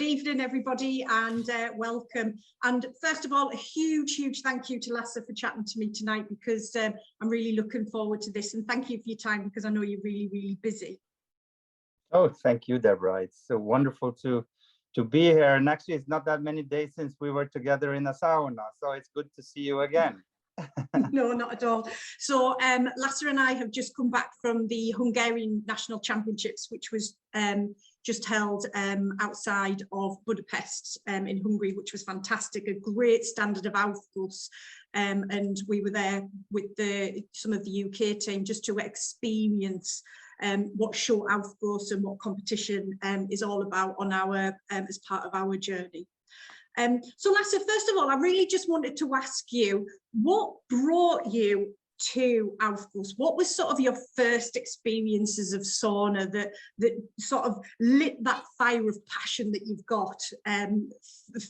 Good evening, everybody, and welcome. And first of all, a huge thank you to Lasse for chatting to me tonight, because I'm really looking forward to this. And thank you for your time, because I know you're really busy. Oh, thank you, Deborah. It's so wonderful to be here. And actually, it's not that many days since we were together in a sauna, so it's good to see you again. No, not at all. So Lasse and I have just come back from the Hungarian National Championships, which was just held outside of Budapest in Hungary, which was fantastic, a great standard of Aufgus. And we were there with some of the UK team just to experience what show Aufgus and what competition is all about on our as part of our journey. So Lasse, first of all, I really just wanted to ask you, what brought you to Aufgus? What was sort of your first experiences of sauna that sort of lit that fire of passion that you've got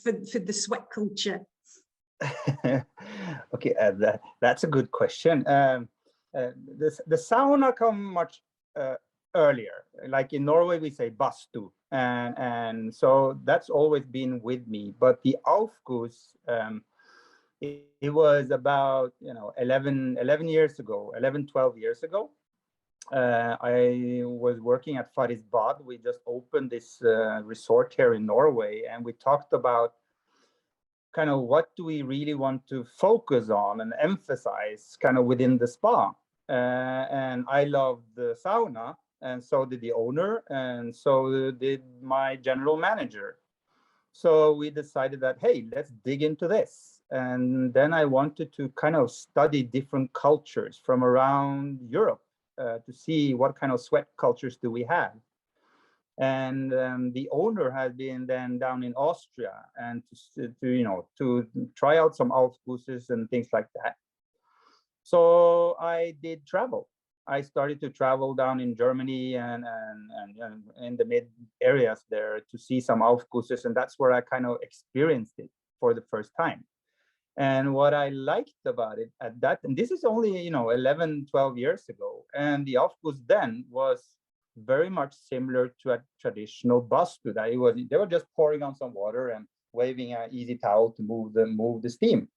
for the sweat culture? Okay, that's a good question. The sauna come much earlier. Like in Norway, we say bastu, and so that's always been with me. But the Aufgus, it was about 11 years ago, 12 years ago. I was working at Bad. We just opened this resort here in Norway, and we talked about kind of what do we really want to focus on and emphasize kind of within the spa. And I loved the sauna, and so did the owner, and so did my general manager. So we decided that, hey, let's dig into this. And then I wanted to kind of study different cultures from around Europe to see what kind of sweat cultures do we have. And the owner had been then down in Austria, and to try out some Aufgusses and things like that. So I did travel. I started to travel down in Germany and in the mid areas there to see some Aufgusses, and that's where I kind of experienced it for the first time. And what I liked about it at that, and this is only 11, 12 years ago, and the Aufgus then was very much similar to a traditional bastu. That they were just pouring on some water and waving an easy towel to move the steam.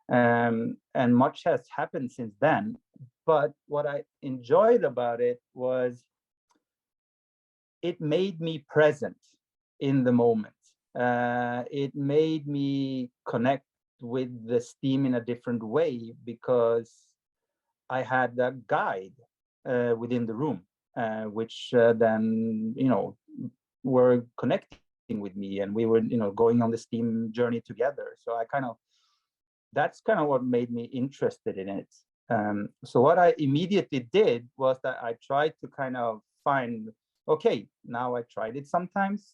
And much has happened since then. But what I enjoyed about it was it made me present in the moment. It made me connect with the steam in a different way, because I had a guide within the room, which then were connecting with me, and we were going on the steam journey together. So that's kind of what made me interested in it. So what I immediately did was that I tried to kind of find, okay, now I tried it sometimes.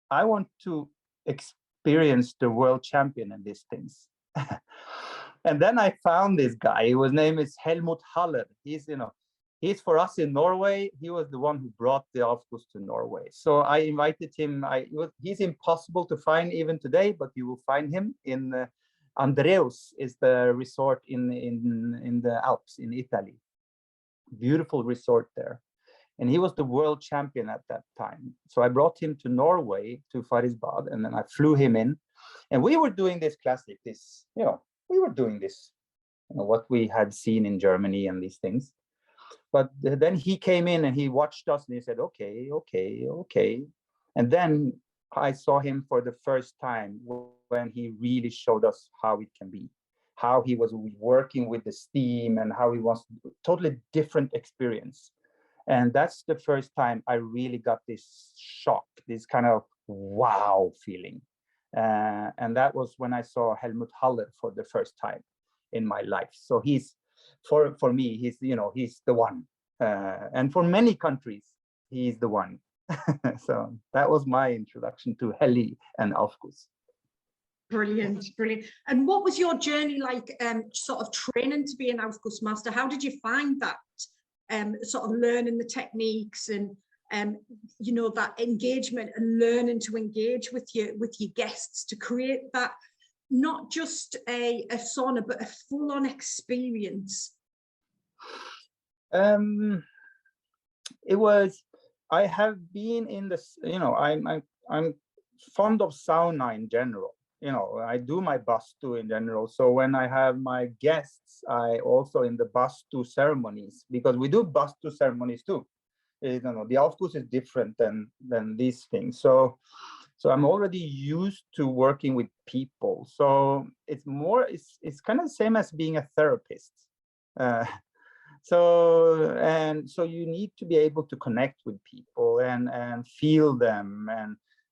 I want to experience the world champion in these things. And then I found this guy. His name is Helmut Haller. He's for us in Norway. He was the one who brought the Aufgus to Norway. So I invited him. He's impossible to find even today, but you will find him in Andreus is the resort in the Alps in Italy. Beautiful resort there. And he was the world champion at that time. So I brought him to Norway, to Bad, and then I flew him in. And we were doing this classic, we were doing this, what we had seen in Germany and these things. But then he came in and he watched us and he said, okay. And then I saw him for the first time when he really showed us how it can be, how he was working with the steam and how he was totally different experience. And that's the first time I really got this shock, this kind of wow feeling. And that was when I saw Helmut Haller for the first time in my life. So he's, for me, he's the one. And for many countries, he's the one. So that was my introduction to Heli and Aufgus. Brilliant. And what was your journey like, sort of training to be an Aufgussmeister? How did you find that, sort of learning the techniques and that engagement and learning to engage with your guests to create that, not just a sauna, but a full-on experience? It was, I have been in this, I'm fond of sauna in general. You know, I do my bastu in general. So when I have my guests, I also in the bastu ceremonies, because we do bastu ceremonies too. You know, the Aufguss is different than these things. So I'm already used to working with people. So it's kind of the same as being a therapist. So you need to be able to connect with people and feel them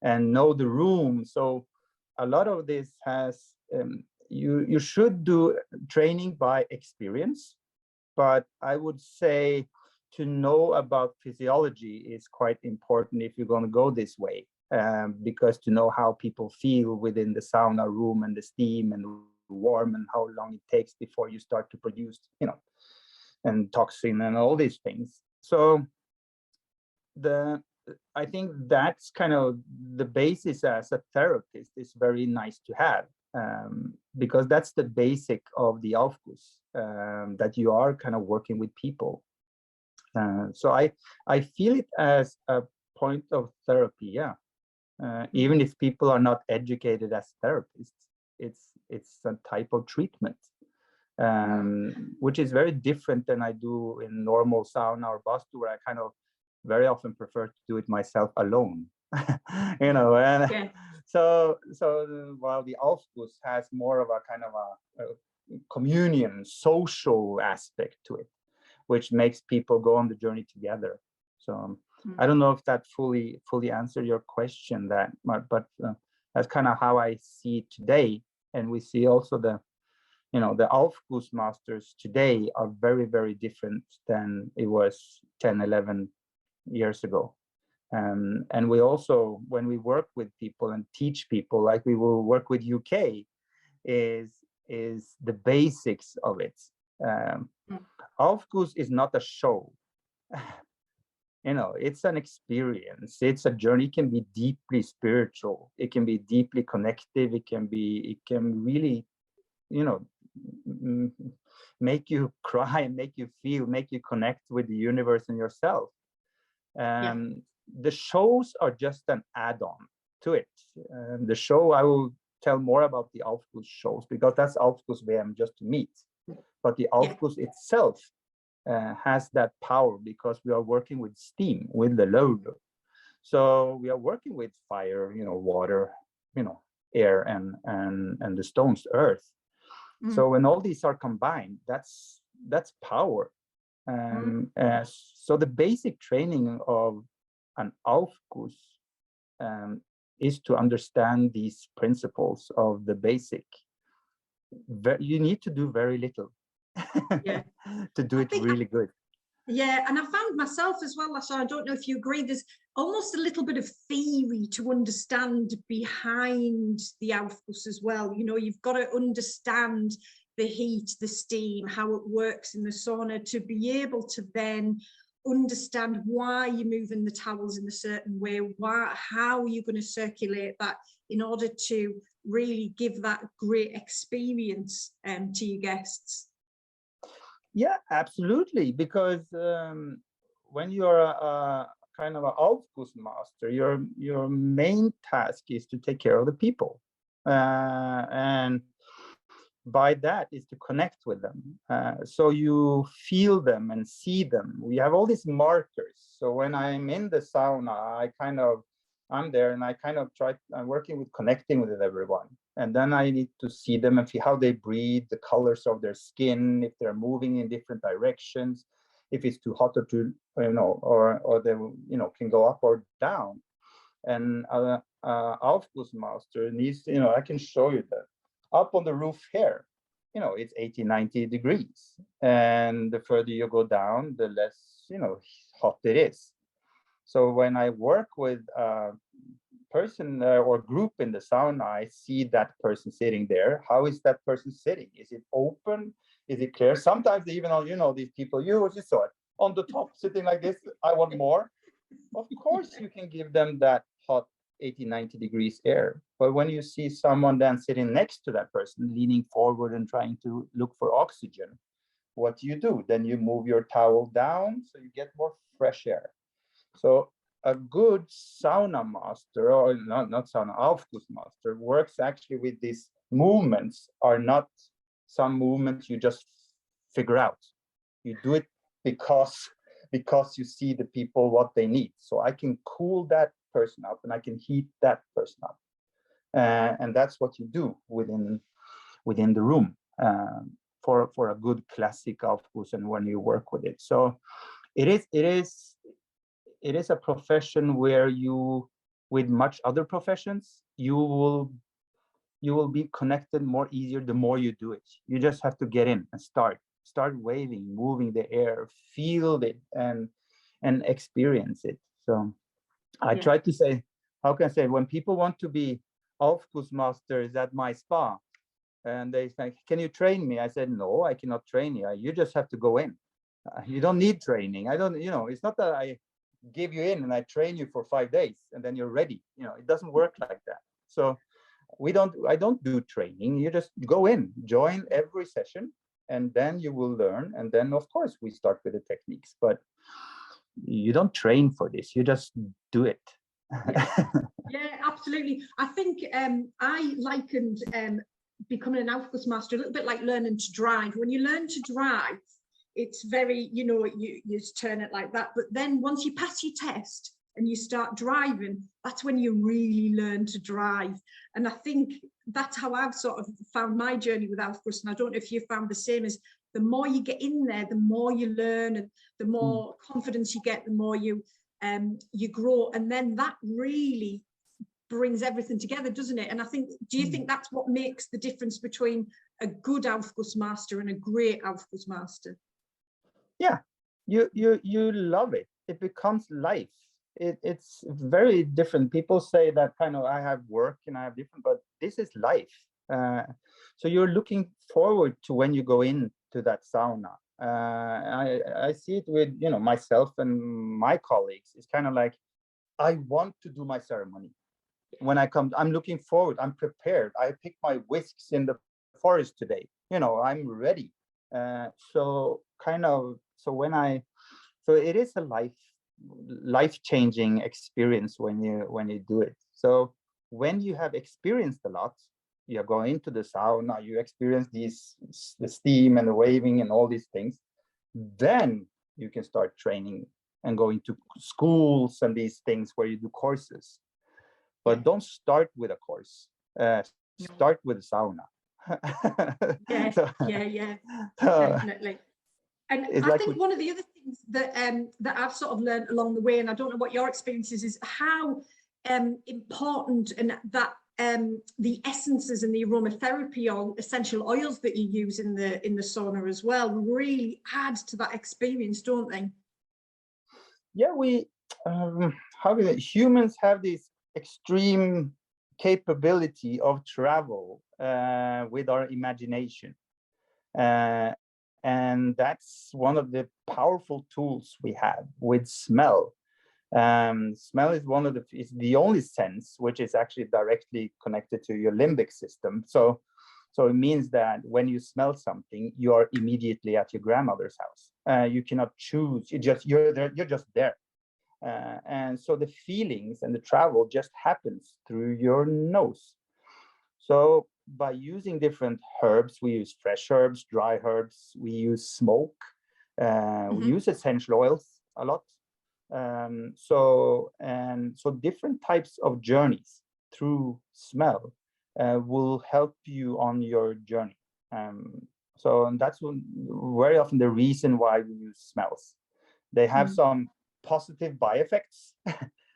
and know the room. So a lot of this has you should do training by experience, but I would say to know about physiology is quite important if you're going to go this way, because to know how people feel within the sauna room and the steam and warm and how long it takes before you start to produce, you know, and toxin and all these things. So I think that's kind of the basis as a therapist is very nice to have, because that's the basic of the Aufguss, that you are kind of working with people. So I feel it as a point of therapy, yeah. Even if people are not educated as therapists, it's a type of treatment, which is very different than I do in normal sauna or bastu, where I kind of very often prefer to do it myself alone. You know, and yeah. So while the Aufguss has more of a kind of a communion, social aspect to it, which makes people go on the journey together. So I don't know if that fully answered your question, but that's kind of how I see it today. And we see also the Aufgussmeisters today are very, very different than it was 10, 11 years ago. And we also, when we work with people and teach people, like we will work with UK, is the basics of it. Aufguss is not a show. You know, it's an experience. It's a journey. It can be deeply spiritual. It can be deeply connective. It can really, you know, make you cry, make you feel, make you connect with the universe and yourself. The shows are just an add-on to it. The show, I will tell more about the Aufguss shows, because that's Aufguss WM just to meet. But the Aufguss itself has that power, because we are working with steam, with the load. So we are working with fire, you know, water, you know, air, and the stones, earth. So when all these are combined, that's power. So the basic training of an Aufguss is to understand these principles of the basic. You need to do very little to do it really good. Yeah, and I found myself as well, Lasse, I don't know if you agree, there's almost a little bit of theory to understand behind the Aufguss as well. You know, you've got to understand the heat, the steam, how it works in the sauna, to be able to then understand why you're moving the towels in a certain way, how you're going to circulate that in order to really give that great experience to your guests. Yeah, absolutely. Because when you're a kind of an Aufgussmeister, your main task is to take care of the people, and by that is to connect with them. So you feel them and see them. We have all these markers. So when I'm in the sauna, I'm there and I'm working with connecting with everyone. And then I need to see them and feel how they breathe, the colors of their skin, if they're moving in different directions, if it's too hot or too, you know, or they, you know, can go up or down. And Aufgussmeister needs, you know, I can show you that. Up on the roof here, you know, it's 80, 90 degrees. And the further you go down, the less, you know, hot it is. So when I work with a person or group in the sauna, I see that person sitting there. How is that person sitting? Is it open? Is it clear? Sometimes they even, you know, these people, you just saw it on the top sitting like this. I want more. Of course, you can give them that hot 80, 90 degrees air. But when you see someone then sitting next to that person, leaning forward and trying to look for oxygen, what do? Then you move your towel down so you get more fresh air. So a good sauna master, or not sauna, Aufgussmeister, works actually with these movements are not some movements you just figure out. You do it because you see the people what they need. So I can cool that person up and I can heat that person up. And that's what you do within the room for a good classic Aufguss and when you work with it. So it is a profession where you, with much other professions, you will be connected more easier the more you do it. You just have to get in and start waving, moving the air, feel it and experience it. So I try to say, how can I say, when people want to be Aufgussmasters at my spa and they say, can you train me? I said, no, I cannot train you. You just have to go in. You don't need training. I don't, it's not that I give you in and I train you for 5 days and then you're ready. It doesn't work like that. So I don't do training. You just go in, join every session, and then you will learn. And then of course we start with the techniques, but you don't train for this. You just do it. Yeah, absolutely. I think I likened becoming an Aufgussmaster a little bit like learning to drive. When you learn to drive, it's very, you just turn it like that. But then once you pass your test and you start driving, that's when you really learn to drive. And I think that's how I've sort of found my journey with Aufguss. And I don't know if you found the same, as the more you get in there, the more you learn and the more confidence you get, the more you grow. And then that really brings everything together, doesn't it? And I think, do you think that's what makes the difference between a good Aufgussmaster and a great Aufgussmaster? Yeah, you love it. It becomes life. It's very different. People say that kind of, I have work and I have different, but this is life. So you're looking forward to when you go into that sauna. I see it with myself and my colleagues. It's kind of like, I want to do my ceremony. When I come, I'm looking forward. I'm prepared. I picked my whisks in the forest today. I'm ready. So it is a life-changing experience when you do it. So when you have experienced a lot, you go into the sauna, you experience the steam and the waving and all these things, then you can start training and going to schools and these things where you do courses. But don't start with a course. Start with a sauna. Yeah, definitely. And I think one of the other things that I've sort of learned along the way, and I don't know what your experience is how important and that the essences and the aromatherapy or essential oils that you use in the sauna as well really add to that experience, don't they? Yeah, humans have this extreme capability of travel with our imagination. And that's one of the powerful tools we have with smell. Smell is the only sense which is actually directly connected to your limbic system. So it means that when you smell something, you are immediately at your grandmother's house. You cannot choose. You're there. You're just there. And so the feelings and the travel just happens through your nose. So by using different herbs, we use fresh herbs, dry herbs, we use smoke, we use essential oils a lot. So different types of journeys through smell will help you on your journey. So that's very often the reason why we use smells. They have some positive by-effects,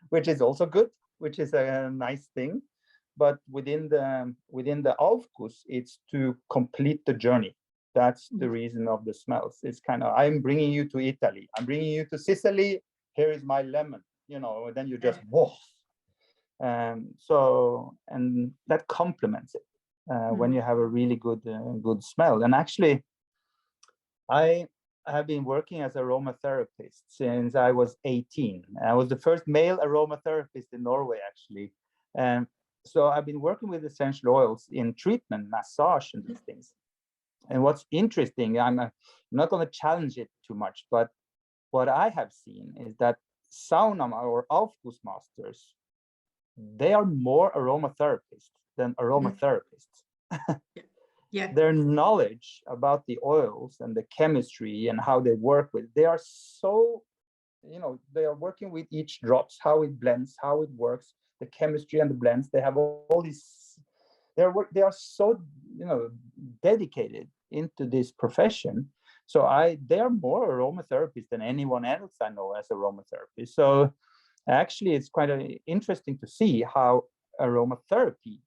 which is also good, which is a nice thing. But within the Aufguss, it's to complete the journey. That's the reason of the smells. It's kind of, I'm bringing you to Italy. I'm bringing you to Sicily. Here is my lemon. Then you just whoa. And that complements it when you have a really good smell. And actually, I have been working as aromatherapist since I was 18. I was the first male aromatherapist in Norway, actually. So I've been working with essential oils in treatment, massage, and these things. And what's interesting, I'm not going to challenge it too much, but what I have seen is that sauna or Aufgussmeisters, they are more aromatherapists than aromatherapists. Yeah. Their knowledge about the oils and the chemistry and how they work with, they are so, they are working with each drops, how it blends, how it works, the chemistry and the blends. They have all these, they are so, dedicated into this profession. So they are more aromatherapists than anyone else I know as aromatherapist. So actually, it's quite interesting to see how aromatherapy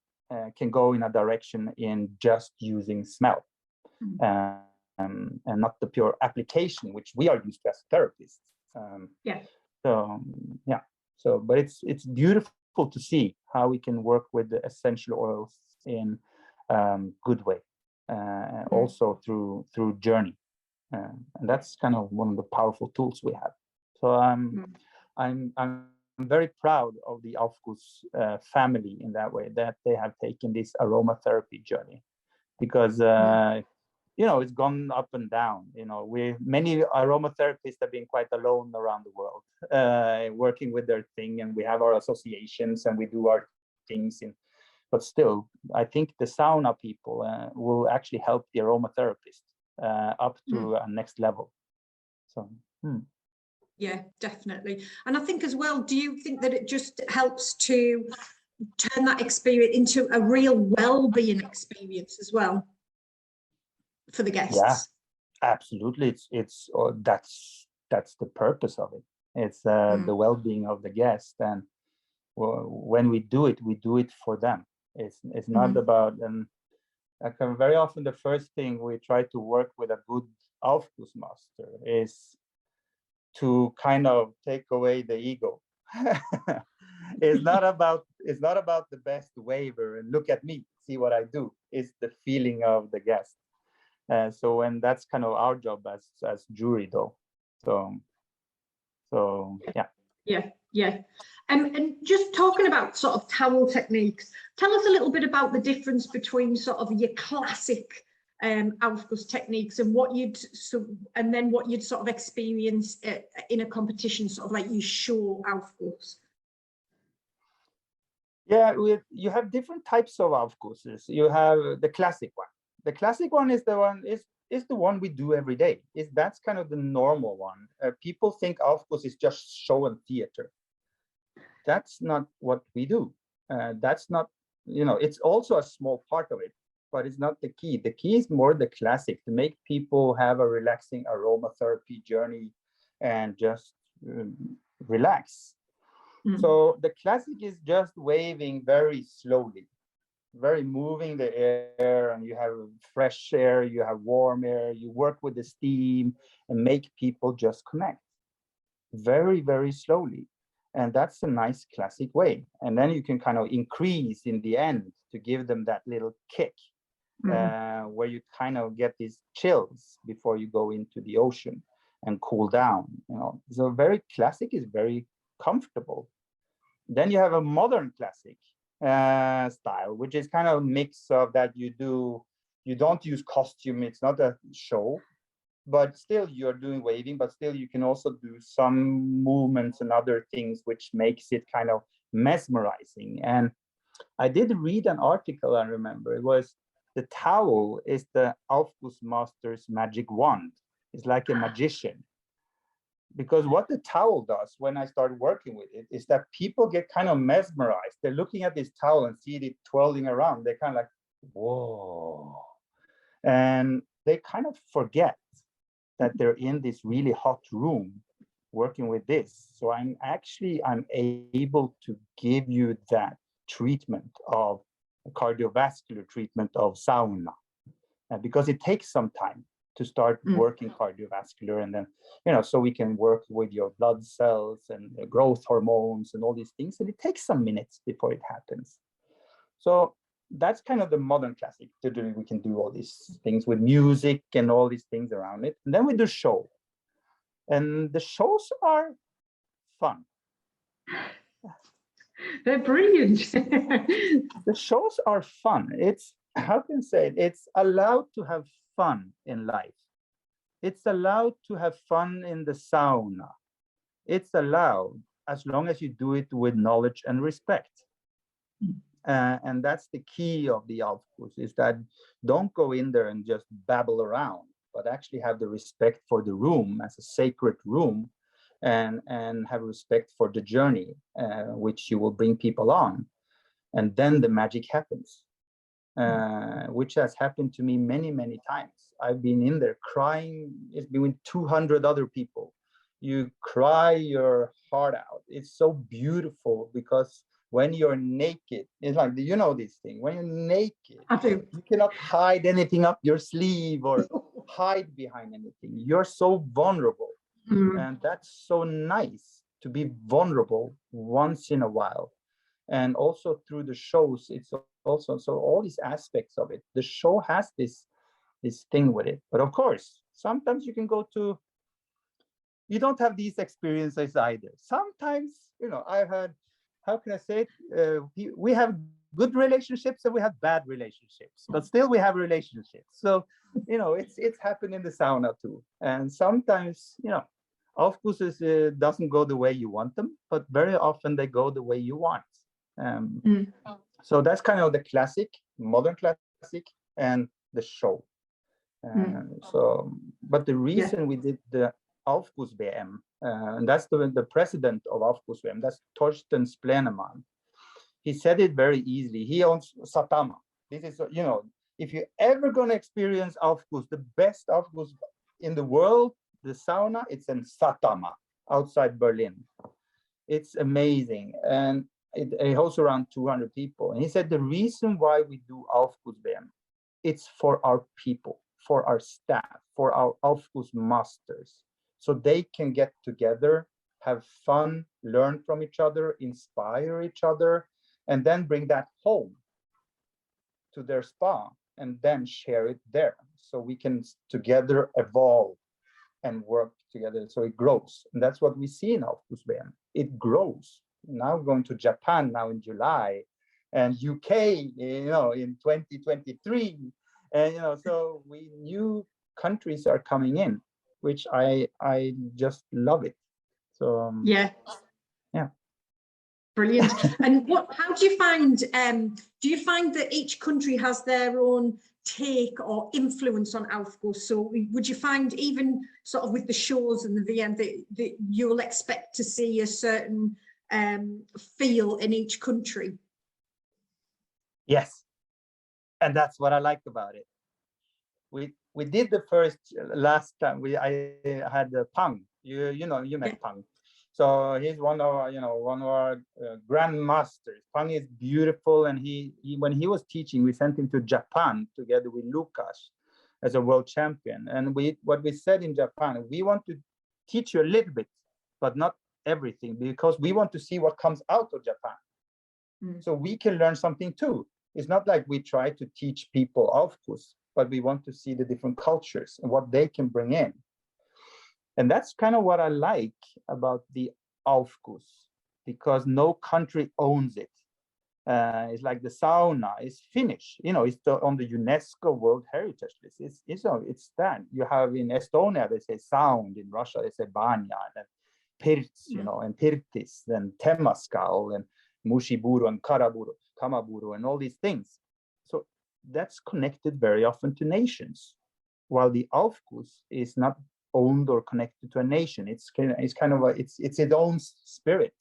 can go in a direction in just using smell, and not the pure application, which we are used to as therapists. But it's beautiful to see how we can work with the essential oils in good way, also through journey, and that's kind of one of the powerful tools we have. So I'm very proud of the Aufgus family in that way, that they have taken this aromatherapy journey, because it's gone up and down. Many aromatherapists have been quite alone around the world, working with their thing, and we have our associations and we do our things. But still, I think the sauna people will actually help the aromatherapist up to a next level. So. Yeah, definitely. And I think as well, do you think that it just helps to turn that experience into a real well-being experience as well for the guests? Yeah, absolutely. That's the purpose of it. It's the well-being of the guest, and when we do it for them. It's not about, and very often the first thing we try to work with a good Aufgussmeister is to kind of take away the ego. It's not about the best waiver and look at me, see what I do. It's the feeling of the guest. So, and that's kind of our job as jury, though. So yeah. Yeah. And just talking about sort of towel techniques, tell us a little bit about the difference between sort of your classic Aufguss techniques and what you'd sort of experience in a competition, sort of like you show Aufguss. Yeah, you have different types of Aufgusses. You have the classic one. The classic one is the one we do every day. That's kind of the normal one. People think Aufguss is just show and theater. That's not what we do. That's not, it's also a small part of it, but it's not the key. The key is more the classic, to make people have a relaxing aromatherapy journey and just relax. So the classic is just waving very slowly, very moving the air, and you have fresh air, you have warm air, you work with the steam and make people just connect very, very slowly. And that's a nice classic way. And then you can kind of increase in the end to give them that little kick, where you kind of get these chills before you go into the ocean and cool down. So very classic is very comfortable. Then you have a modern classic style, which is kind of a mix of that. You don't use costume, it's not a show, but still you're doing waving, but still you can also do some movements and other things, which makes it kind of mesmerizing. And I did read an article, I remember, it was the towel is the Aufgussmeister's magic wand. It's like a magician. Because what the towel does when I started working with it is that people get kind of mesmerized. They're looking at this towel and see it twirling around. They're kind of like, whoa. And they kind of forget that they're in this really hot room working with this. So I'm able to give you that treatment of cardiovascular treatment of sauna, because it takes some time to start working cardiovascular, and then so we can work with your blood cells and growth hormones and all these things, and it takes some minutes before it happens. So that's kind of the modern classic. We can do all these things with music and all these things around it, and then we do show, and the shows are fun. They're brilliant. The shows are fun. It's, how can I say it? It's allowed to have fun in life. It's allowed to have fun in the sauna. It's allowed as long as you do it with knowledge and respect. And that's the key of the Aufguss, is that don't go in there and just babble around, but actually have the respect for the room as a sacred room, and have respect for the journey, which you will bring people on. And then the magic happens, which has happened to me many, many times. I've been in there crying. It's been with 200 other people. You cry your heart out. It's so beautiful, because when you're naked, it's like, you know this thing, when you're naked, I do. you cannot hide anything up your sleeve or hide behind anything. You're so vulnerable. And that's so nice to be vulnerable once in a while. And also through the shows, it's also, so all these aspects of it, the show has this thing with it. But of course, sometimes you can go to, you don't have these experiences either. Sometimes, you know, I've had, how can I say it? We have good relationships and we have bad relationships, but still we have relationships. So, you know, it's happened in the sauna too. And sometimes, you know, Aufgusses doesn't go the way you want them, but very often they go the way you want. So that's kind of the classic, modern classic, and the show. So, but the reason we did the Aufguss WM, and that's the president of Aufguss WM, that's Torsten Splenemann. He said it very easily. He owns Satama. This is, you know, if you're ever going to experience Aufguss, the best Aufguss in the world, the sauna, it's in Satama, outside Berlin. It's amazing. And it holds around 200 people. And he said the reason why we do Aufguss WM, it's for our people, for our staff, for our Aufguss masters, so they can get together, have fun, learn from each other, inspire each other, and then bring that home to their spa and then share it there. So we can together evolve and work together so it grows. And that's what we see in Aufguss WM. It grows. Now going to Japan now in July, and UK, you know, in 2023. And, you know, so new countries are coming in, which I just love it. So yeah. Brilliant. And how do you find, that each country has their own take or influence on Aufguss? So would you find, even sort of with the shows and the VM, that you'll expect to see a certain feel in each country? Yes. And that's what I like about it. We did the first, last time I had Pang. You know, you met Pang. So he's one of our grandmasters. Pang is beautiful, and he when he was teaching, we sent him to Japan together with Lucas as a world champion. And what we said in Japan, we want to teach you a little bit, but not everything, because we want to see what comes out of Japan. So we can learn something too. It's not like we try to teach people Aufguss, but we want to see the different cultures and what they can bring in. And that's kind of what I like about the Aufguss, because no country owns it. It's like the sauna is Finnish, you know, it's on the UNESCO World Heritage List. It's that. You have in Estonia, they say sound, in Russia, they say banya, and pirts, you know, and pirtis, and temmascal, and mushiburu, and kamaburu, and all these things. So that's connected very often to nations, while the Aufguss is not owned or connected to a nation. It's its own spirit.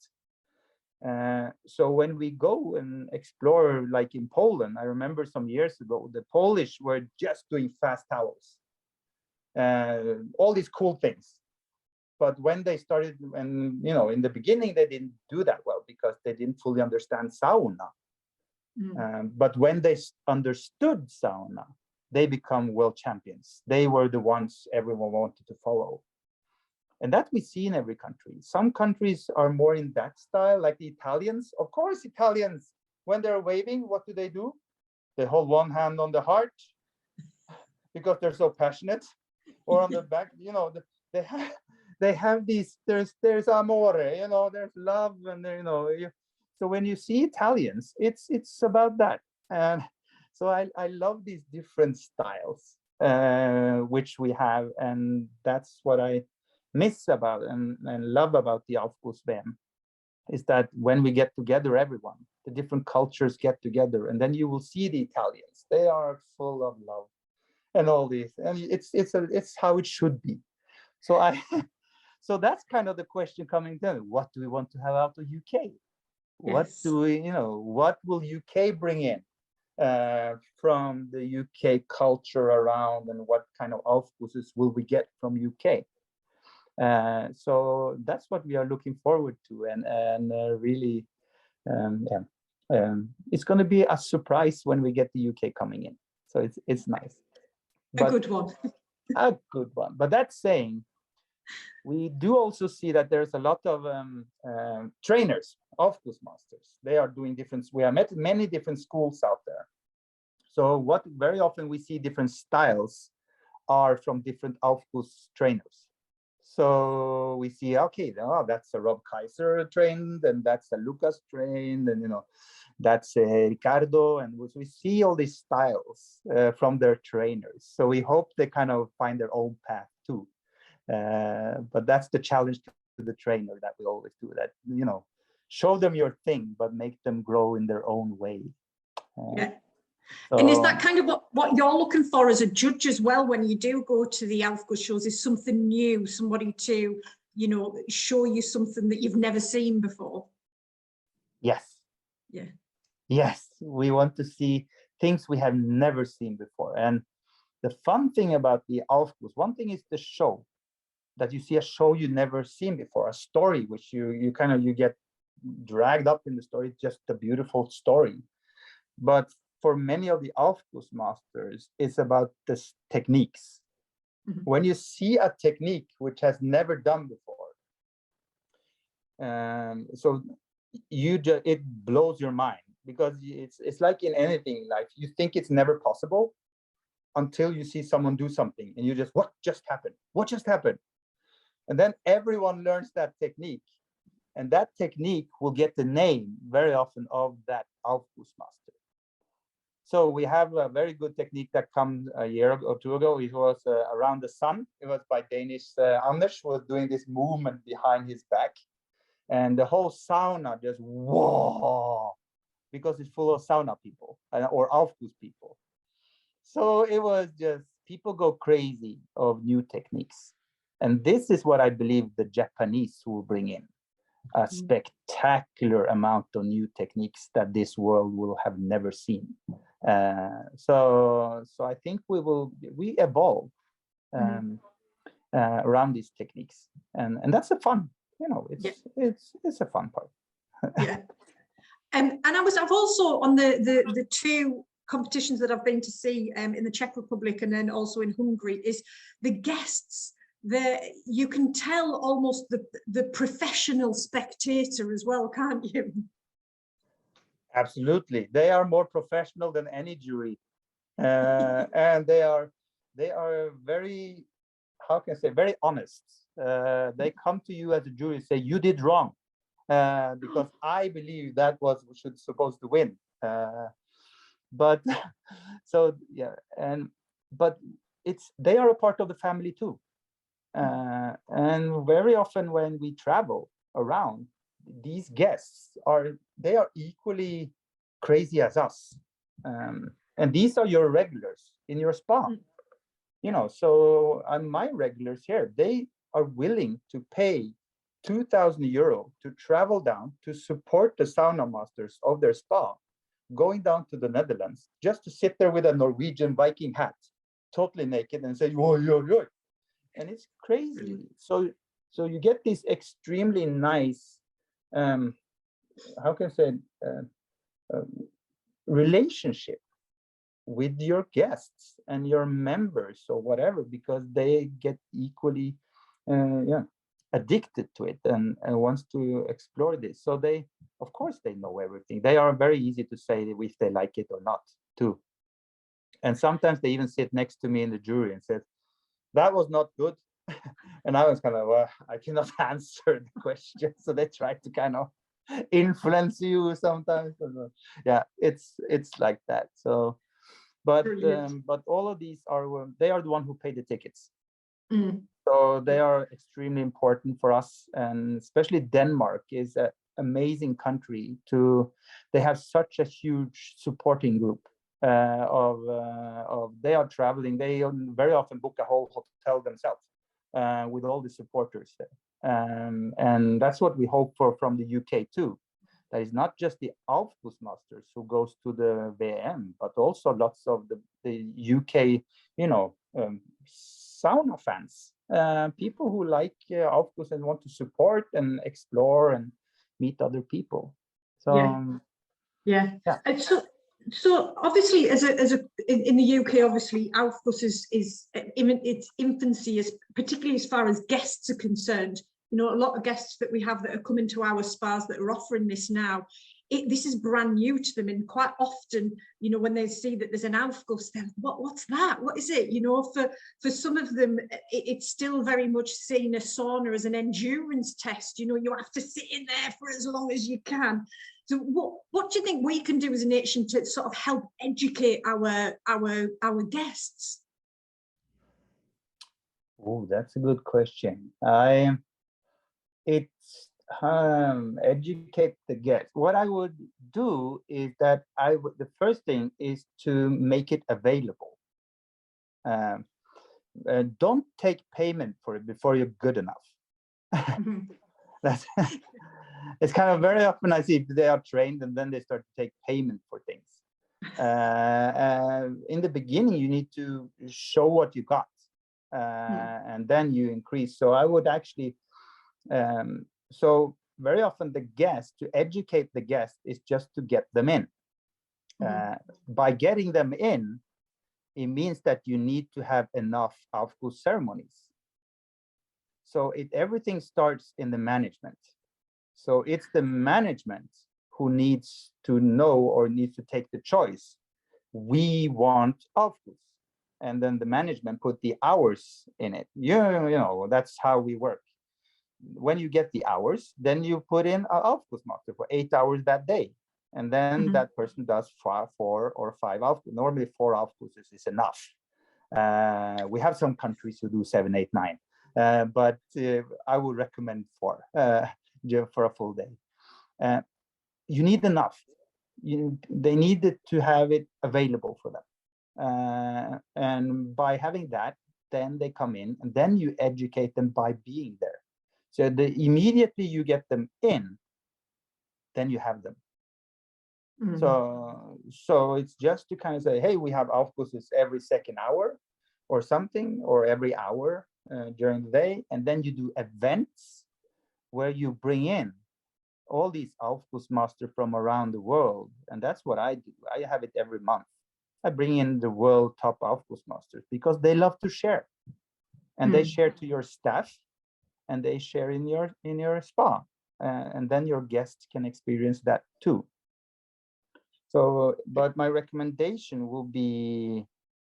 So when we go and explore, like in Poland, I remember some years ago, the Polish were just doing fast towels, all these cool things. But when they started, and you know, in the beginning, they didn't do that well because they didn't fully understand sauna. But when they understood sauna, they become world champions. They were the ones everyone wanted to follow. And that we see in every country. Some countries are more in that style, like the Italians. Of course, Italians, when they're waving, what do? They hold one hand on the heart because they're so passionate, or on the back, you know, they have these, there's amore, you know, there's love, and you know, so when you see Italians, it's about that. And so I love these different styles, which we have, and that's what I miss about and love about the Aufguss WM is that when we get together, everyone, the different cultures get together, and then you will see the Italians. They are full of love and all this, and it's how it should be. So so that's kind of the question coming down. What do we want to have out of UK? What Yes. do we, what will UK bring in from the UK culture around, and what kind of Aufgusses will we get from UK? So that's what we are looking forward to, and really, it's going to be a surprise when we get the UK coming in. So it's nice. But, a good one. A good one. But that's saying, we do also see that there's a lot of trainers, Aufgussmeisters. They are doing different. We have met many different schools out there. So what very often we see different styles are from different Aufguss trainers. So we see, okay, that's a Rob Kaiser trained, and that's a Lucas trained, and that's Ricardo, and we see all these styles from their trainers. So we hope they kind of find their own path too. But that's the challenge to the trainer that we always do, that show them your thing, but make them grow in their own way. Yeah. So, and is that kind of what you're looking for as a judge as well when you do go to the Aufguss shows? Is something new, somebody to show you something that you've never seen before? Yes. Yeah. Yes, we want to see things we have never seen before. And the fun thing about the Aufguss, one thing is the show, that you see a show you never seen before, a story which you get dragged up in the story. It's just a beautiful story. But for many of the Aufguss masters, it's about the techniques. Mm-hmm. When you see a technique which has never done before, so it blows your mind, because it's like in anything in life, you think it's never possible until you see someone do something, and you just, what just happened? What just happened? And then everyone learns that technique, and that technique will get the name very often of that Aufguss master. So we have a very good technique that comes a year or two ago. It was around the sun. It was by Danish Anders, who was doing this movement behind his back, and the whole sauna just whoa, because it's full of sauna people or Aufguss people. So it was just, people go crazy of new techniques. And this is what I believe the Japanese will bring in, a spectacular amount of new techniques that this world will have never seen. So I think we evolve around these techniques, and that's a fun, it's a fun part. Yeah. And I've also on the two competitions that I've been to see in the Czech Republic and then also in Hungary, is the guests. You can tell almost the professional spectator as well, can't you? Absolutely, they are more professional than any jury, and they are very, how can I say, very honest. They come to you as a jury and say, you did wrong, because I believe that was supposed to win. But so yeah, but they are a part of the family too. And very often when we travel around, these guests are equally crazy as us, and these are your regulars in your spa. So my regulars here, they are willing to pay 2,000 euro to travel down to support the sauna masters of their spa, going down to the Netherlands just to sit there with a Norwegian Viking hat, totally naked, and say, yo, yo, yo. And it's crazy. So you get this extremely nice, how can I say, relationship with your guests and your members or whatever, because they get equally addicted to it and wants to explore this. So of course they know everything. They are very easy to say if they like it or not too. And sometimes they even sit next to me in the jury and said, that was not good. And I was kind of, well, I cannot answer the question. So they try to kind of influence you sometimes. Yeah, it's like that. So, but all of these they are the one who pay the tickets. So they are extremely important for us, and especially Denmark is an amazing country they have such a huge supporting group of they are traveling. They very often book a whole hotel themselves with all the supporters there. And that's what we hope for from the UK too. That is not just the Aufgussmeisters who goes to the WM, but also lots of the UK, sauna fans, people who like Aufguss and want to support and explore and meet other people. So yeah. So obviously, in the UK, obviously, Aufguss is in its infancy, particularly as far as guests are concerned. A lot of guests that we have that are coming to our spas that are offering this now, this is brand new to them, and quite often, when they see that there's an Aufguss, they're what's that? What is it? For some of them, it's still very much seeing a sauna as an endurance test. You have to sit in there for as long as you can. So what do you think we can do as a nation to sort of help educate our guests? Oh, that's a good question. It's educate the guests. What I would do is that the first thing is to make it available. Don't take payment for it before you're good enough. That's it's kind of very often I see they are trained and then they start to take payment for things. In the beginning, you need to show what you got, and then you increase. So I would actually, so very often to educate the guest is just to get them in. By getting them in, it means that you need to have enough Aufguss ceremonies. So everything starts in the management. So it's the management who needs to know or needs to take the choice. We want Aufguss. And then the management put the hours in it. That's how we work. When you get the hours, then you put in an Aufgussmeister for 8 hours that day. And then that person does 4 or 5 Aufguss. Normally 4 Aufgusses is enough. We have some countries who do 7, 8, 9. But I would recommend 4 for a full day. You need enough. They needed to have it available for them. And by having that, then they come in, and then you educate them by being there. So immediately you get them in, then you have them. So it's just to kind of say, hey, we have Aufgusses every second hour or something, or every hour during the day. And then you do events where you bring in all these Aufgussmeister from around the world. And that's what I do. I have it every month. I bring in the world top Aufgussmeisters because they love to share. And they share to your staff, and they share in your spa. And then your guests can experience that too. So, but my recommendation will be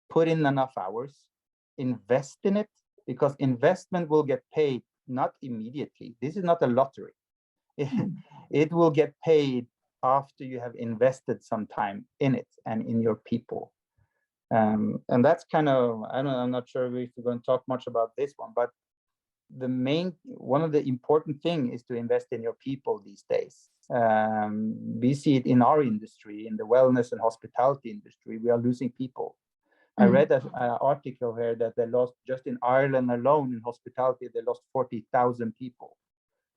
put in enough hours, invest in it, because investment will get paid not immediately. This is not a lottery. It will get paid after you have invested some time in it and in your people. And that's kind of, I'm not sure if we're going to talk much about this one, but one of the important thing is to invest in your people these days. We see it in our industry, in the wellness and hospitality industry. We are losing people. I read an article here that they lost, just in Ireland alone in hospitality, they lost 40,000 people.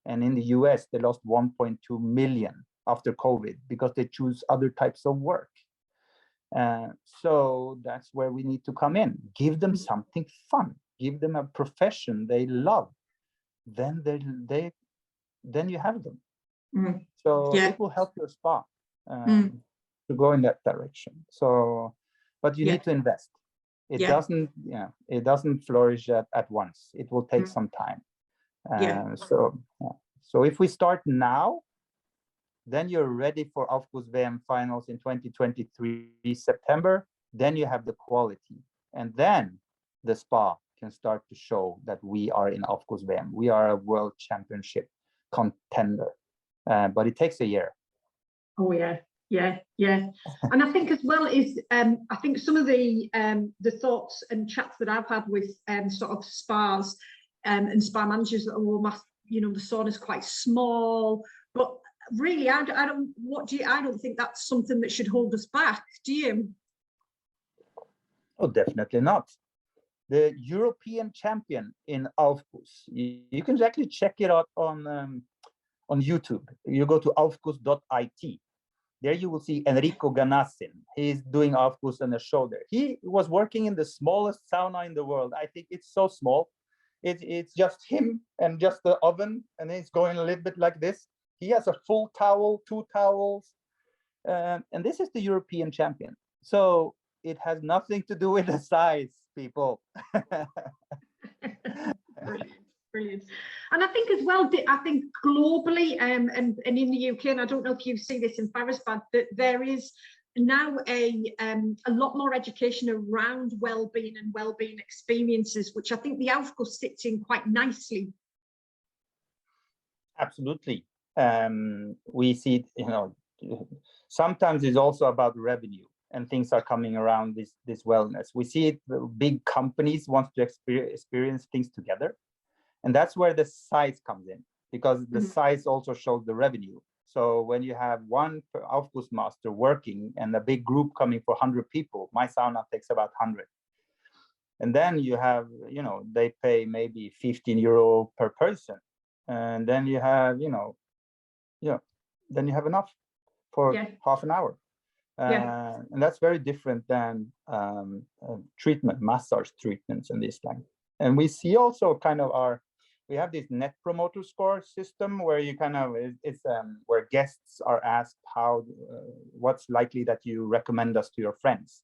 And in the US, they lost 1.2 million after COVID because they choose other types of work. So that's where we need to come in. Give them something fun. Give them a profession they love. Then you have them. So it will help your spa to go in that direction. So, but you need to invest. It doesn't flourish at once. It will take some time. So if we start now, then you're ready for Aufguss WM finals in 2023 September. Then you have the quality, and then the spa can start to show that we are in Aufguss WM. We are a world championship contender, but it takes a year. Oh yeah, Yeah, yeah. And I think as well is I think some of the thoughts and chats that I've had with sort of spas and spa managers that are you know, the sauna's quite small, but really I don't think that's something that should hold us back, do you? Oh, definitely not. The European champion in Aufgus, you can actually check it out on YouTube. You go to aufguss.it. There you will see Enrico Ganassin. He's doing Aufgus on the shoulder. He was working in the smallest sauna in the world. I think it's so small. It's just him and just the oven, and he's going a little bit like this. He has a full towel, 2 towels, and this is the European champion. So it has nothing to do with the size, people. Brilliant. Brilliant. And I think as well, I think globally and in the UK, and I don't know if you see this in Farisbad, that there is now a lot more education around well-being and well-being experiences, which I think the Aufguss sits in quite nicely. Absolutely. We see, you know, sometimes it's also about revenue and things are coming around this wellness. We see it, big companies want to experience things together. And that's where the size comes in, because the size also shows the revenue. So when you have one Aufgussmeister working and a big group coming for 100 people, my sauna takes about 100. And then you have, you know, they pay maybe 15 euro per person. And then you have, then you have enough for half an hour. And that's very different than treatment, massage treatments and this thing. And we see also kind of we have this net promoter score system where you kind of, where guests are asked what's likely that you recommend us to your friends.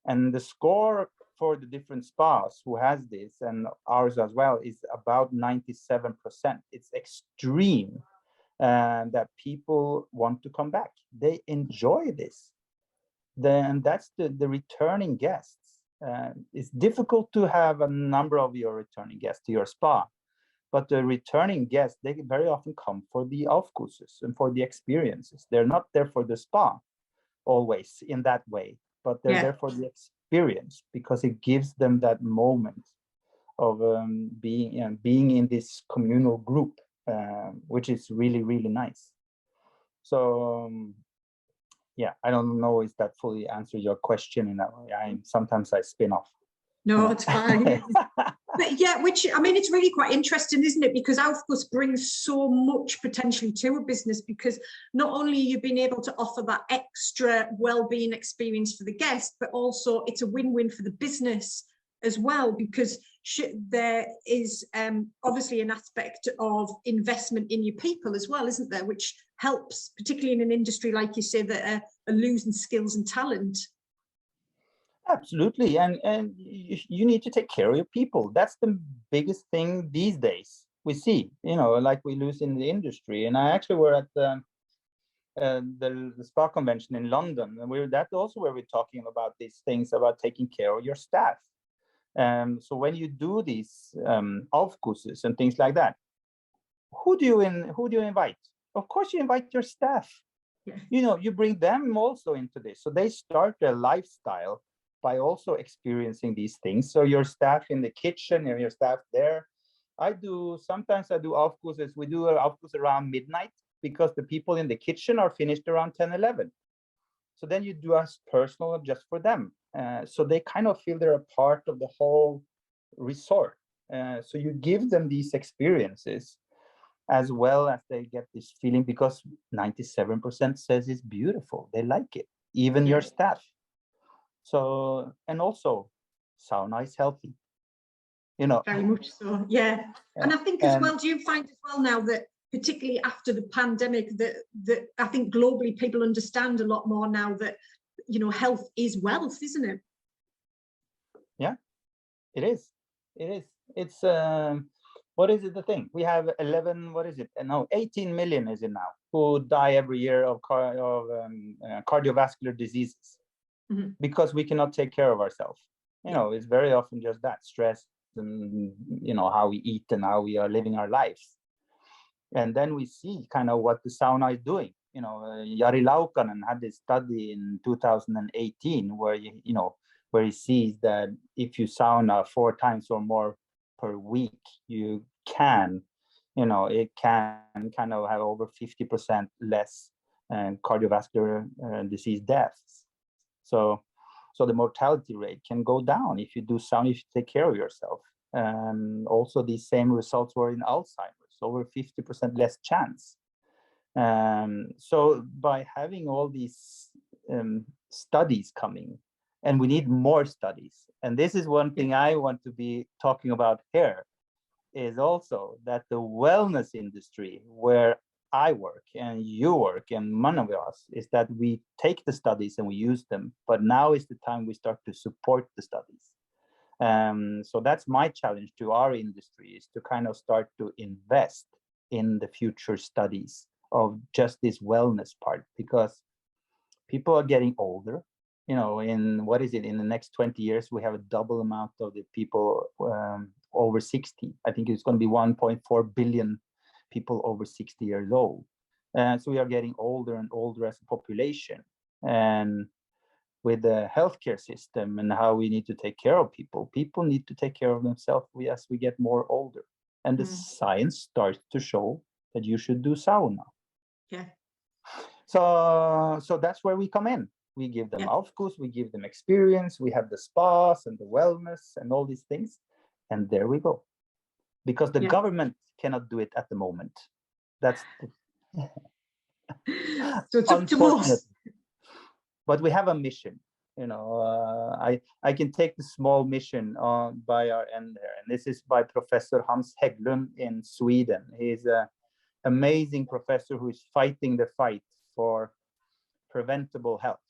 And the score for the different spas who has this, and ours as well, is about 97%. It's extreme that people want to come back. They enjoy this. Then that's the returning guests. It's difficult to have a number of your returning guests to your spa, but the returning guests, they very often come for the Aufgusses and for the experiences. They're not there for the spa always in that way, but they're there for the experience, because it gives them that moment of being in this communal group, which is really, really nice. So yeah, I don't know if that fully answers your question in that way. Sometimes I spin off. No, it's fine. But yeah, which, I mean, it's really quite interesting, isn't it? Because Aufguss brings so much potentially to a business, because not only you've been able to offer that extra well-being experience for the guest, but also it's a win-win for the business as well, because there is obviously an aspect of investment in your people as well, isn't there? Which helps, particularly in an industry, like you say, that are losing skills and talent. Absolutely, and you need to take care of your people. That's the biggest thing these days. We see, you know, like we lose in the industry. And I actually were at the spa convention in London, and that's also where we're talking about these things about taking care of your staff. So when you do these Aufgusses and things like that, who do you invite? Of course, you invite your staff. Yeah. You know, you bring them also into this, so they start their lifestyle by also experiencing these things. So your staff in the kitchen and your staff there. Sometimes I do Aufgusses. We do an Aufguss around midnight, because the people in the kitchen are finished around 10, 11. So then you do as personal just for them. So they kind of feel they're a part of the whole resort. So you give them these experiences as well as they get this feeling, because 97% says it's beautiful. They like it, even your staff. So, and also sauna is healthy, you know. Very much so, yeah. And I think as well, do you find as well now that, particularly after the pandemic, that I think globally people understand a lot more now that, you know, health is wealth, isn't it? Yeah, it is. It is. It's what is it? The thing we have 18 million is it now, who die every year of cardiovascular diseases, because we cannot take care of ourselves. You know, it's very often just that stress and, you know, how we eat and how we are living our lives. And then we see kind of what the sauna is doing. Jari Laukkanen had this study in 2018 where where he sees that if you sauna 4 times or more per week, you can, it can kind of have over 50% less cardiovascular disease deaths. So the mortality rate can go down if you do sauna, if you take care of yourself. Also, these same results were in Alzheimer's, over 50% less chance. So by having all these studies coming, and we need more studies, and this is one thing I want to be talking about here, is also that the wellness industry where I work and you work and many of us, is that we take the studies and we use them, but now is the time we start to support the studies. So that's my challenge to our industry, is to kind of start to invest in the future studies of just this wellness part, because people are getting older. In the next 20 years, we have a double amount of the people over 60. I think it's going to be 1.4 billion people over 60 years old. So we are getting older and older as a population. And with the healthcare system and how we need to take care of people need to take care of themselves as we get more older. And the science starts to show that you should do sauna. Yeah. So that's where we come in. We give them Aufgus, we give them experience, we have the spas and the wellness and all these things. And there we go. Because the government cannot do it at the moment. That's so it's up to us. But we have a mission. I can take the small mission by our end there. And this is by Professor Hans Hägglund in Sweden. He's an amazing professor who is fighting the fight for preventable health.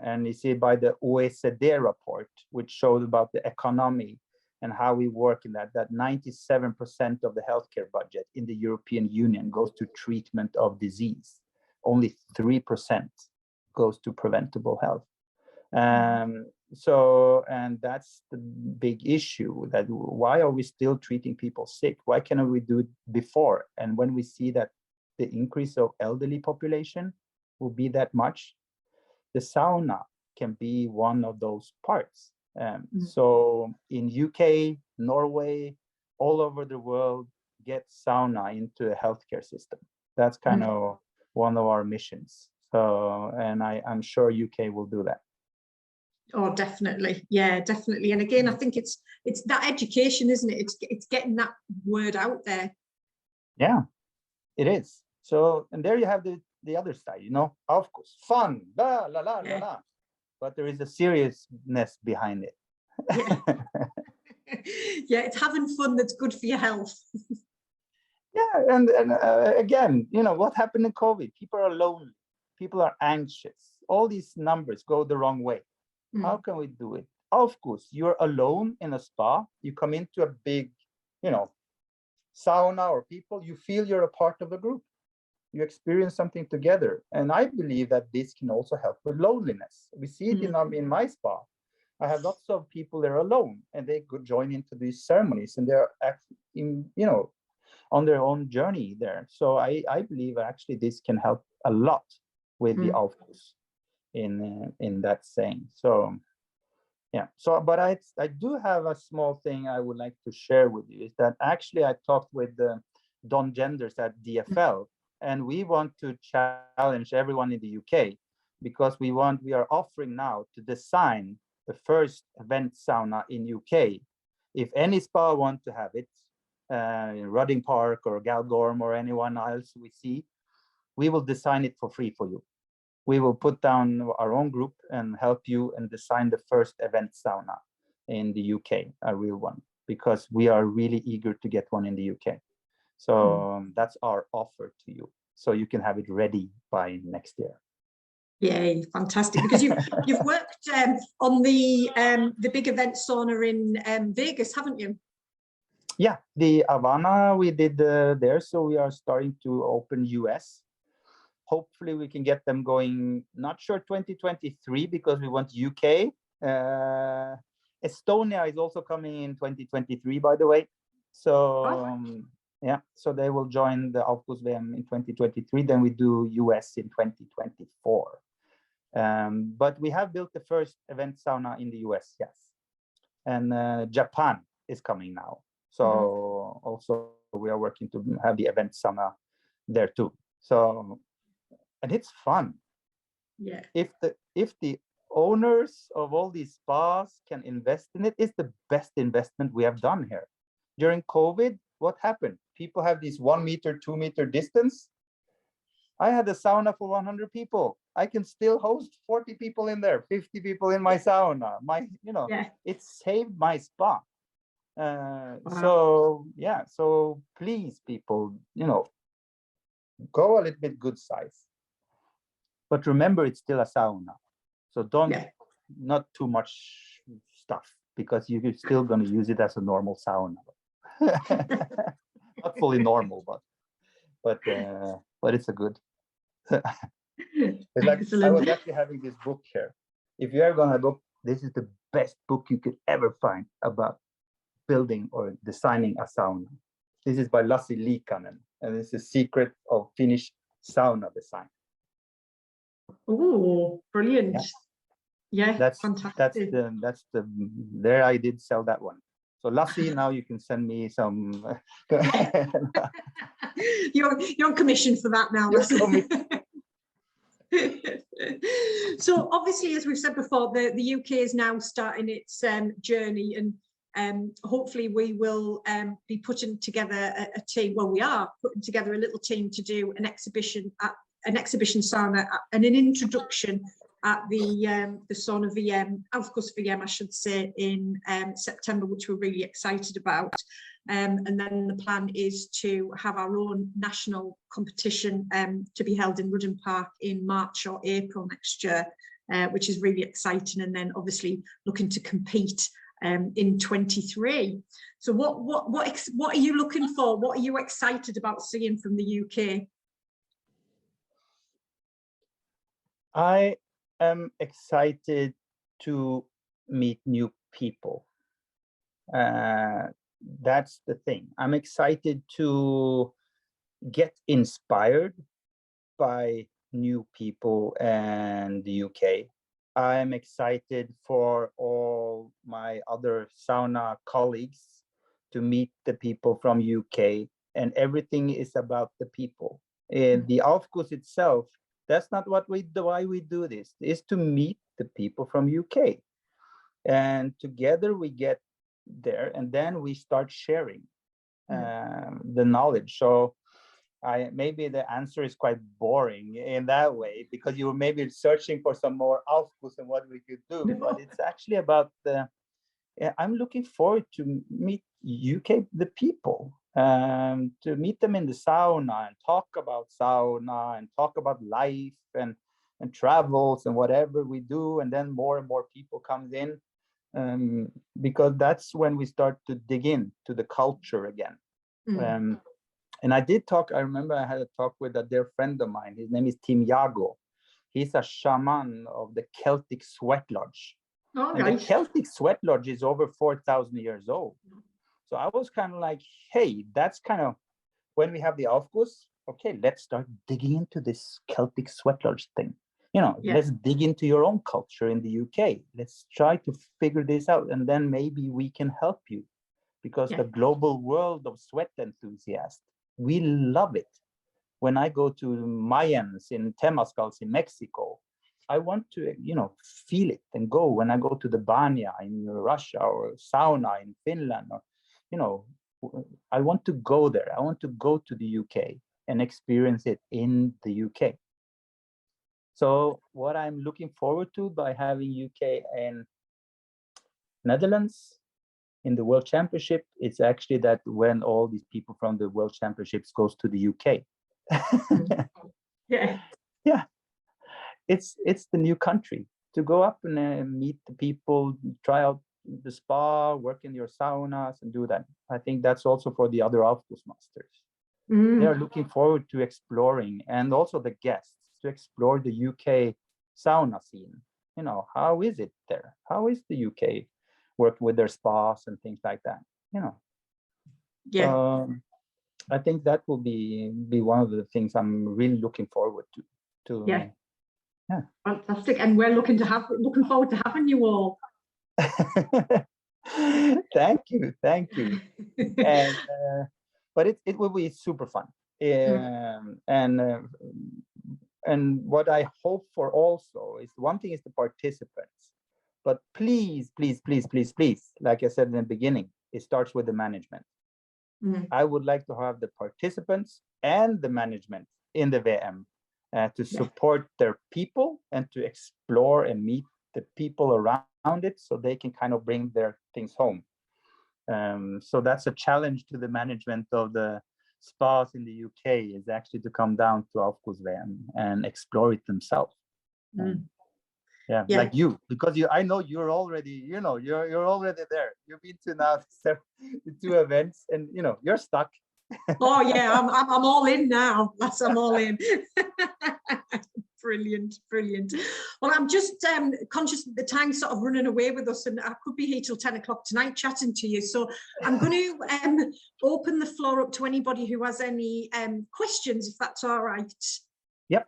And you see by the OECD report, which showed about the economy and how we work in that 97% of the healthcare budget in the European Union goes to treatment of disease. Only 3% goes to preventable health. And that's the big issue, that why are we still treating people sick? Why cannot we do it before? And when we see that the increase of elderly population will be that much, the sauna can be one of those parts. So in UK, Norway, all over the world, get sauna into a healthcare system. That's kind of one of our missions. So, and I'm sure UK will do that. Oh, definitely. Yeah, definitely. And again, I think it's that education, isn't it? It's getting that word out there. Yeah, it is. So, and there you have the other side, Aufgus, fun, la la la la la. But there is a seriousness behind it. Yeah, it's having fun that's good for your health. Yeah, and again, what happened in COVID? People are lonely. People are anxious. All these numbers go the wrong way. How can we do it? Aufgus, you're alone in a spa. You come into a big, sauna or people. You feel you're a part of a group. You experience something together. And I believe that this can also help with loneliness. We see it in my spa. I have lots of people that are alone, and they could join into these ceremonies, and they're actually, on their own journey there. So I believe actually this can help a lot with the Aufgus in that saying. So yeah. So, but I do have a small thing I would like to share with you, is that actually I talked with Don Genders at DFL, and we want to challenge everyone in the UK, because we are offering now to design the first event sauna in UK. If any spa want to have it, in Rudding Park or Galgorm or anyone else we see, we will design it for free for you. We will put down our own group and help you and design the first event sauna in the UK, a real one, because we are really eager to get one in the UK. So that's our offer to you. So you can have it ready by next year. Yay, fantastic. Because you've worked on the big event sauna in Vegas, haven't you? Yeah, the Havana we did there. So we are starting to open US. Hopefully we can get them going, not sure 2023, because we want UK. Estonia is also coming in 2023, by the way. So Yeah, so they will join the Aufguss WM in 2023. Then we do US in 2024. But we have built the first event sauna in the US, yes. And Japan is coming now. So also we are working to have the event sauna there too. So, and it's fun. Yeah. If the owners of all these spas can invest in it, it's the best investment we have done here. During COVID, what happened? People have this 1 meter, 2 meter distance. I had a sauna for 100 people. I can still host 40 people in there, 50 people in my sauna. It saved my spa. So yeah, so please, people, go a little bit good size. But remember, it's still a sauna. So don't, not too much stuff, because you're still going to use it as a normal sauna. Not fully normal, but it's a good. It's like, I was actually having this book here. If you're going to book, this is the best book you could ever find about building or designing a sauna. This is by Lasse, and it's the secret of Finnish sauna design. Oh, brilliant! Yeah, that's fantastic. that's the there I did sell that one. So Lasse, now you can send me some. You're on commission for that now. So obviously, as we've said before, the UK is now starting its journey, and hopefully we will be putting together a team. Well, we are putting together a little team to do an exhibition sauna and an introduction at the Sauna VM, Aufguss VM, I should say, in September, which we're really excited about. And then the plan is to have our own national competition to be held in Rudden Park in March or April next year, which is really exciting. And then obviously looking to compete in 23. So what are you looking for? What are you excited about seeing from the UK? I am excited to meet new people. That's the thing. I'm excited to get inspired by new people and the UK. I'm excited for all my other sauna colleagues to meet the people from UK, and everything is about the people. The Aufguss itself, that's not why we do this. It's to meet the people from UK, and together we get there, and then we start sharing the knowledge. So maybe the answer is quite boring in that way, because you were maybe searching for some more Aufguss and what we could do, but it's actually about I'm looking forward to meet the people, to meet them in the sauna and talk about sauna and talk about life and travels and whatever we do, and then more and more people comes in, because that's when we start to dig into the culture again. And I remember I had a talk with a dear friend of mine. His name is Tim Yago. He's a shaman of the Celtic Sweat Lodge. And the Celtic Sweat Lodge is over 4,000 years old. So I was kind of like, hey, that's kind of when we have the Aufguss, okay, let's start digging into this Celtic Sweat Lodge thing. Let's dig into your own culture in the UK. Let's try to figure this out, and then maybe we can help you, because the global world of sweat enthusiasts, we love it. When I go to Mayans in Temascals in Mexico, I want to, feel it and go. When I go to the Banya in Russia or sauna in Finland, or, I want to go there. I want to go to the UK and experience it in the UK. So what I'm looking forward to by having UK and Netherlands in the World Championship, it's actually that when all these people from the World Championships goes to the UK. Yeah. It's the new country to go up and meet the people, try out the spa, work in your saunas and do that. I think that's also for the other Aufgussmeisters. They are looking forward to exploring, and also the guests, to explore the UK sauna scene. How is it there? How is the UK work with their spas and things like that? I think that will be one of the things I'm really looking forward to. Yeah. Fantastic. And we're looking forward to having you all. Thank you. And but it will be super fun. And what I hope for also is, one thing is the participants, but please, like I said in the beginning, it starts with the management. I would like to have the participants and the management in the VM to support their people and to explore and meet the people around it, so they can kind of bring their things home. So that's a challenge to the management of the spas in the UK, is actually to come down to Aufguss WM and explore it themselves. Yeah, like you, because I know you're already, you're already there. You've been to now 2 events, and you're stuck. Oh yeah, I'm all in now. I'm all in. Brilliant. Well, I'm just conscious that the time's sort of running away with us, and I could be here till 10 o'clock tonight chatting to you. So I'm going to open the floor up to anybody who has any questions, if that's all right. Yep,